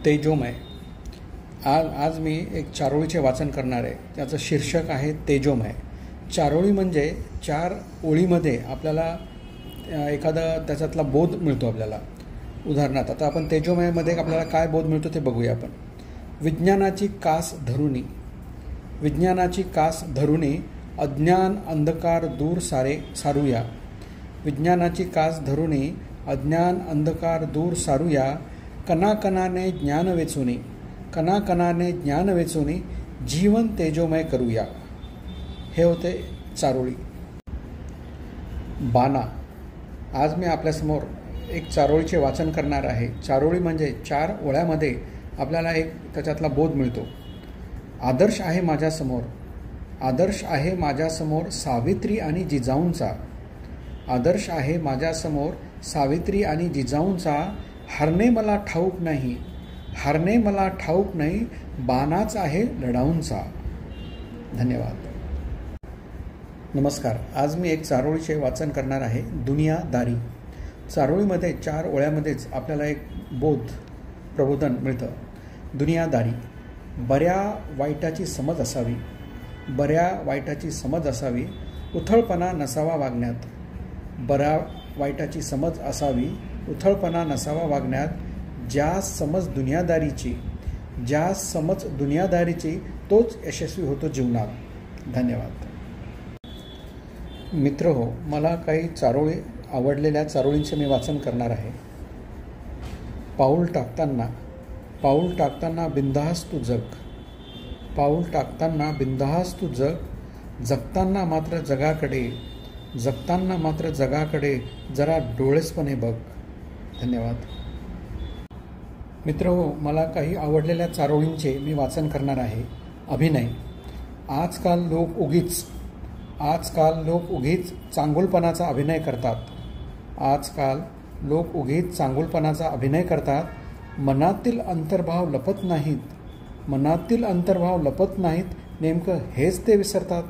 तेजोमय. आज मी एक चारोळीचे वाचन करणार आहे. त्याचं शीर्षक आहे तेजोमय. चारोळी म्हणजे 4 ओळीमध्ये आपल्याला एखादा त्याच्यातला बोध मिळतो आपल्याला. उदाहरणार्थ आता आपण तेजोमयमध्ये आपल्याला काय बोध मिळतो ते बघूया आपण. विज्ञानाची कास धरुनी, विज्ञानाची कास धरुनी अज्ञान अंधकार दूर सारूया. विज्ञानाची कास धरुनी अज्ञान अंधकार दूर सारूया. कणाकणाने ज्ञान वेचुनी, कणाकणाने ज्ञान वेचुनी जीवन तेजोमय करूया. हे होते चारोळी. बाणा. आज मी आपल्यासमोर एक चारोळीचे वाचन करणार आहे. चारोळी म्हणजे 4 ओळ्यामध्ये आपल्याला एक त्याच्यातला बोध मिळतो. आदर्श आहे माझ्यासमोर, आदर्श आहे माझ्यासमोर सावित्री आणि जिजाऊंचा. आदर्श आहे माझ्यासमोर सावित्री आणि जिजाऊंचा. हरणे मला ठाऊक नाही, हरणे मला ठाऊक नाही, बाणाच आहे लढाऊंचा. धन्यवाद. नमस्कार. आज मी एक चारोळीचे वाचन करणार आहे. दुनियादारी. चारोळीमध्ये 4 ओळ्यामध्येच आपल्याला एक बोध प्रबोधन मिळतं. दुनियादारी. बऱ्या वाईटाची समज असावी, बऱ्या वाईटाची समज असावी, उथळपणा नसावा वागण्यात. बऱ्या वाईटाची समज असावी, उथळपणा नसावा वागण्यात. ज्या समज दुनियादारीची, ज्या समज दुनियादारीची तोच यशस्वी होतो जीवनात. धन्यवाद. मित्र हो, मला काही चारोळी आवडलेल्या चारोळींचे मी वाचन करणार आहे. पाऊल टाकताना, पाऊल टाकताना बिनधास्त तू जग, पाऊल टाकताना बिनधास्त तू जग, जगताना मात्र जगाकडे, जगताना मात्र जगाकडे जरा डोळेसपणे बघ. धन्यवाद. मित्र हो, मला काही आवडलेल्या चारोळींचे मी वाचन करणार आहे. अभिनय. आजकाल लोक उगीच चांगुलपणाचा अभिनय करतात. आजकाल लोक उगीच चांगुलपणाचा अभिनय करतात. मनातील अंतर्भाव लपत नाहीत, मनातील अंतर्भाव लपत नाहीत. नेमकं हेच ते विसरतात.